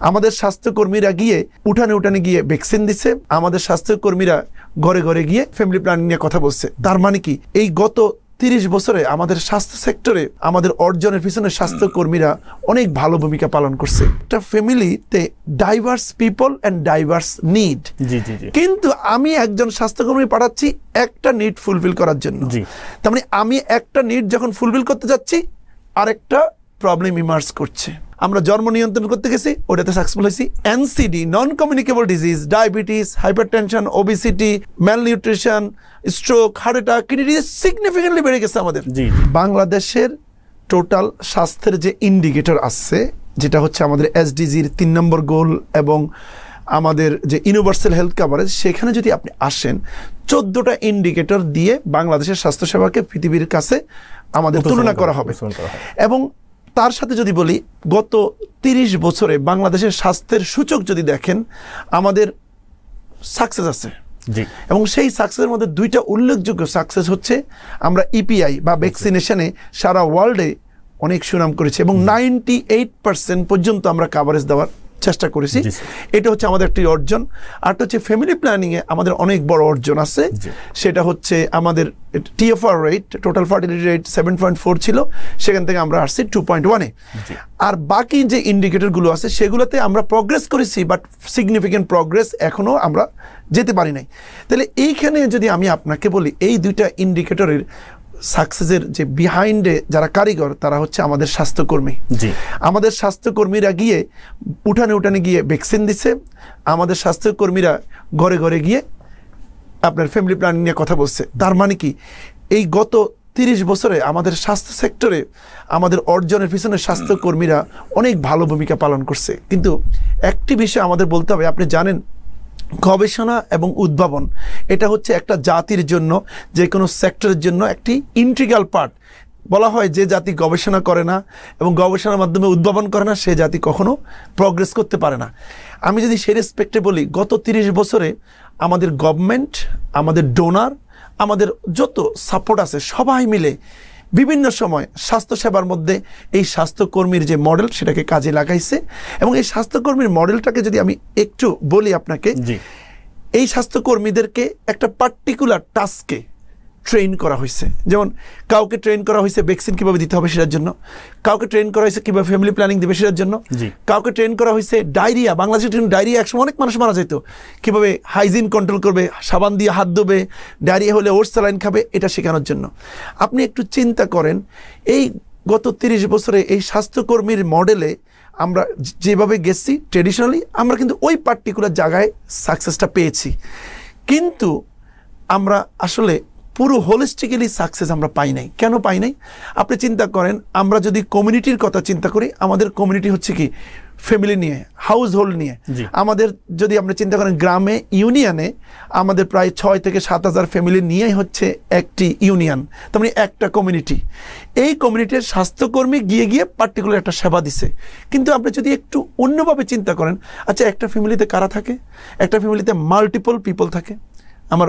আমাদের স্বাস্থ্যকর্মীরা গিয়ে উঠানে উঠানে গিয়ে ভ্যাকসিন দিচ্ছে, আমাদের স্বাস্থ্যকর্মীরা ঘরে ঘরে গিয়ে ফ্যামিলি প্ল্যানিং নিয়ে কথা বলছে। তার মানে কি এই গত 30 বছরে আমাদের স্বাস্থ্য সেক্টরে আমাদের অর্জনের পিছনে স্বাস্থ্যকর্মীরা অনেক ভালো ভূমিকা পালন করছে। একটা ফ্যামিলিতে diverse people and diverse need, কিন্তু আমি একজন স্বাস্থ্যকর্মী পাঠাচ্ছি একটা নিড ফুলফিল করার জন্য। তার মানে আমি একটা নিড যখন ফুলফিল করতে যাচ্ছি আরেকটা প্রবলেম ইমার্জ করছে। আমরা জন্ম নিয়ন্ত্রণ করতে গেছি, ওটাতে সাকসেসফুল হয়েছি। NCD, non communicable disease, diabetes, hypertension, obesity, malnutrition, stroke, heart attack, kidney disease significantly বেড়ে গেছে আমাদের। বাংলাদেশের টোটাল স্বাস্থ্যের যে ইন্ডিকেটর আছে, যেটা হচ্ছে আমাদের এসডিজির 3 নম্বর গোল এবং আমাদের যে ইউনিভার্সাল হেলথ কাভারেজ, সেখানে যদি আপনি আসেন 14টা ইন্ডিকেটর দিয়ে বাংলাদেশের স্বাস্থ্যসেবাকে পৃথিবীর কাছে আমাদের তুলনা করা হবে। এবং তার সাথে যদি বলি গত 30 বছরে বাংলাদেশের স্বাস্থ্যের সূচক যদি দেখেন আমাদের সাকসেস আছে, এবং সেই সাকসেসের মধ্যে 2টা উল্লেখযোগ্য সাকসেস হচ্ছে আমরা ইপিআই বা ভ্যাকসিনেশনে সারা ওয়ার্ল্ডে অনেক সুনাম করেছি এবং 98% পর্যন্ত আমরা কাভারেজ দেওয়ার চেষ্টা করেছি। এটা হচ্ছে আমাদের একটি অর্জন। আরটা হচ্ছে ফ্যামিলি প্ল্যানিংয়ে আমাদের অনেক বড় অর্জন আছে, সেটা হচ্ছে আমাদের TFR rate, total fertility rate 7.4 ছিল, সেখান থেকে আমরা আসছি 2.1-এ। আর বাকি যে ইন্ডিকেটরগুলো আছে সেগুলোতে আমরা প্রগ্রেস করেছি, বাট সিগনিফিক্যান্ট প্রগ্রেস এখনও আমরা যেতে পারি নাই। তাহলে এইখানে যদি আমি আপনাকে বলি এই 2টা ইন্ডিকেটরের সাকসেসের যে বিহাইন্ডে যারা কারিগর তারা হচ্ছে আমাদের স্বাস্থ্যকর্মী। আমাদের স্বাস্থ্যকর্মীরা গিয়ে উঠানে উঠানে গিয়ে ভ্যাকসিন দিচ্ছে, আমাদের স্বাস্থ্যকর্মীরা ঘরে ঘরে গিয়ে আপনার ফ্যামিলি প্ল্যানিং নিয়ে কথা বলছে। তার মানে কি এই গত 30 বছরে আমাদের স্বাস্থ্য সেক্টরে আমাদের অর্জনের পিছনে স্বাস্থ্যকর্মীরা অনেক ভালো ভূমিকা পালন করছে। কিন্তু একটি বিষয় আমাদের বলতে হবে, আপনি জানেন গবেষণা এবং উদ্ভাবন এটা হচ্ছে একটা জাতির জন্য, যে কোনো সেক্টরের জন্য একটি ইন্টিগ্রাল পার্ট। বলা হয় যে জাতি গবেষণা করে না এবং গবেষণার মাধ্যমে উদ্ভাবন করে না, সে জাতি কখনো প্রগ্রেস করতে পারে না। আমি যদি সেই রেসপেক্টে বলি গত 30 বছরে আমাদের গভর্নমেন্ট, আমাদের ডোনার, আমাদের যত সাপোর্ট আছে সবাই মিলে বিভিন্ন সময় স্বাস্থ্যসেবার মধ্যে এই স্বাস্থ্যকর্মীর যে মডেল সেটাকে কাজে লাগাইছে। এবং এই স্বাস্থ্যকর্মীর মডেলটাকে যদি আমি একটু বলি আপনাকে, এই স্বাস্থ্যকর্মীদেরকে একটা পার্টিকুলার টাস্কে ট্রেন করা হয়েছে। যেমন কাউকে ট্রেন করা হয়েছে ভ্যাকসিন কীভাবে দিতে হবে সেটার জন্য, কাউকে ট্রেন করা হয়েছে কীভাবে ফ্যামিলি প্ল্যানিং দেবে সেটার জন্য, কাউকে ট্রেন করা হয়েছে ডায়রিয়া, বাংলাদেশে ডায়রিয়া একসময় অনেক মানুষ মারা যেত, কীভাবে হাইজিন কন্ট্রোল করবে, সাবান দিয়ে হাত ধোবে, ডায়রিয়া হলে ওটস স্যালাইন খাবে, এটা শেখানোর জন্য। আপনি একটু চিন্তা করেন এই গত 30 বছরে এই স্বাস্থ্যকর্মীর মডেলে আমরা যেভাবে গেছি ট্রেডিশনালি, আমরা কিন্তু ওই পার্টিকুলার জায়গায় সাকসেসটা পেয়েছি, কিন্তু আমরা আসলে পুরো হোলিস্টিক্যালি সাকসেস আমরা পাই নাই। কেন পাই নাই? আপনি চিন্তা করেন, আমরা যদি কমিউনিটির কথা চিন্তা করি, আমাদের কমিউনিটি হচ্ছে কি ফ্যামিলি নিয়ে, হাউস হোল্ড নিয়ে। আমাদের যদি আপনি চিন্তা করেন গ্রামে, ইউনিয়নে আমাদের প্রায় 6 থেকে 7 হাজার ফ্যামিলি নিয়েই হচ্ছে একটি ইউনিয়ন, তার মানে একটা কমিউনিটি। এই কমিউনিটির স্বাস্থ্যকর্মী গিয়ে গিয়ে পার্টিকুলার একটা সেবা দিছে। কিন্তু আপনি যদি একটু অন্যভাবে চিন্তা করেন, আচ্ছা একটা ফ্যামিলিতে কারা থাকে? একটা ফ্যামিলিতে মাল্টিপল পিপল থাকে, আমার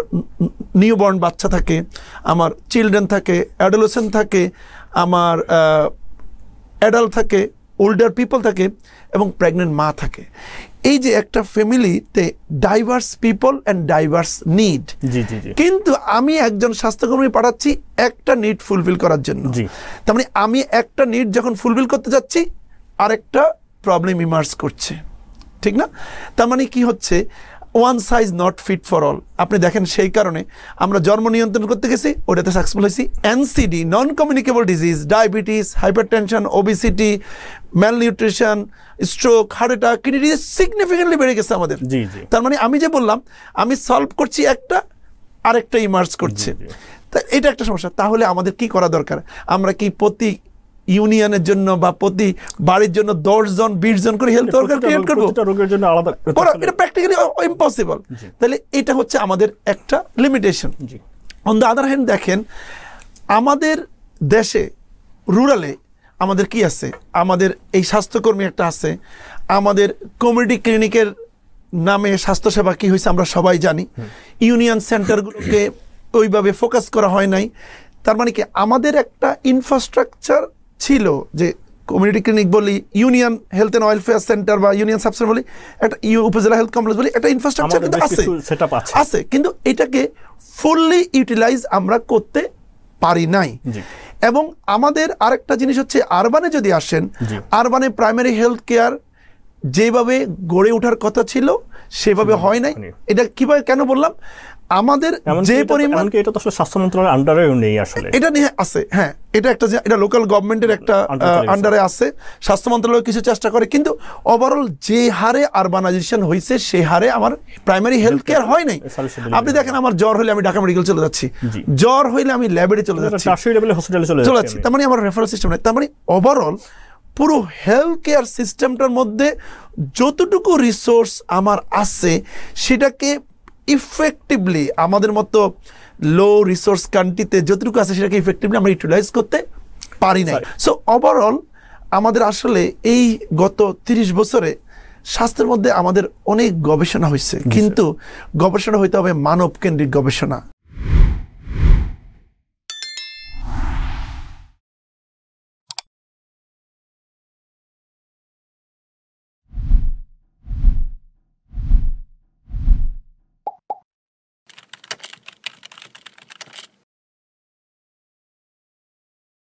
নিউবর্ন বাচ্চা থাকে, আমার চিলড্রেন থাকে, অ্যাডোলেসেন্ট থাকে, আমার অ্যাডাল্ট থাকে, ওল্ডার পিপল থাকে এবং প্রেগনেন্ট মা থাকে। এই যে একটা ফ্যামিলিতে diverse people and diverse need, কিন্তু আমি একজন স্বাস্থ্যকর্মী পাঠাচ্ছি একটা নিড ফুলফিল করার জন্য। তার মানে আমি একটা নিড যখন ফুলফিল করতে যাচ্ছি আরেকটা প্রবলেম ইমার্জ করছে, ঠিক না? তার মানে কি হচ্ছে, one size not fit for all. আপনি দেখেন সেই কারণে আমরা জন্ম নিয়ন্ত্রণ করতে গেছি, ওটাতে সাকসেসফুল হয়েছি। NCD, non communicable disease, diabetes, hypertension, obesity, malnutrition, stroke, heart attack, kidney disease significantly বেড়ে গেছে আমাদের। তার মানে আমি যে বললাম আমি সলভ করছি একটা, আরেকটা ইমার্জ করছে, তা এটা একটা সমস্যা। তাহলে আমাদের কি করা দরকার? আমরা কি প্রতি ইউনিয়নের জন্য বা প্রতি বাড়ির জন্য 10 জন 20 জন করে হেলথ ওয়ার্কার ক্রিয়েট করব? এটা প্র্যাকটিক্যালি ইম্পসিবল। তাহলে এটা হচ্ছে আমাদের একটা limitation. On the other hand দেখেন আমাদের দেশে রুরালে আমাদের কি আছে? আমাদের এই স্বাস্থ্যকর্মী একটা আছে, আমাদের কমিউনিটি ক্লিনিকের নামে স্বাস্থ্যসেবা কি হয়েছে আমরা সবাই জানি। ইউনিয়ন সেন্টারগুলোকে ওইভাবে ফোকাস করা হয় নাই। তার মানে কি আমাদের একটা ইনফ্রাস্ট্রাকচার ছিল যে কমিউনিটি ক্লিনিক বলি, union health and welfare centre বা ইউনিয়ন সাবসেন্টার বলি, একটা উপজেলা হেলথ কমপ্লেক্স বলি, একটা ইনফ্রাস্ট্রাকচার কিন্তু আছে, কিন্তু এটাকে ফুললি ইউটিলাইজ আমরা করতে পারি নাই। এবং আমাদের আরেকটা জিনিস হচ্ছে, আরবানে যদি আসেন, আরবানে প্রাইমারি হেলথ কেয়ার যেভাবে গড়ে ওঠার কথা ছিল সেভাবে হয় নাই। এটা কিভাবে কেন বললাম, আমাদের যে পরিমাণ, এটা তো আসলে স্বাস্থ্য মন্ত্রণালয়ের আন্ডারেও নেই আসলে, এটা নিয়ে আছে, হ্যাঁ এটা একটা, এটা লোকাল গভর্নমেন্টের একটা আন্ডারে আছে, স্বাস্থ্য মন্ত্রণালয় কিছু চেষ্টা করে, কিন্তু ওভারঅল যে হারে আরবানাইজেশন হয়েছে সে হারে আমার প্রাইমারি হেলথ কেয়ার হয় নাই। আপনি দেখেন, আমার জ্বর হলে আমি ঢাকা মেডিকেল চলে যাচ্ছি, জ্বর হইলে আমি ল্যাবরেটরি চলে যাচ্ছি, চলে যাচ্ছি, তার মানে আমার রেফারেল সিস্টেম নেই। তার মানে ওভারঅল পুরো হেলথ কেয়ার সিস্টেমটার মধ্যে যতটুকু রিসোর্স আমার আছে সেটাকে ইফেক্টিভলি, আমাদের মতো লো রিসোর্স কান্ট্রিতে যতটুকু আছে সেটাকে ইফেক্টিভলি আমরা ইউটিলাইজ করতে পারি না। সো ওভারঅল আমাদের আসলে এই গত 30 বছরে স্বাস্থ্যের মধ্যে আমাদের অনেক গবেষণা হয়েছে, কিন্তু গবেষণা হইতে হবে মানব কেন্দ্রিক গবেষণা।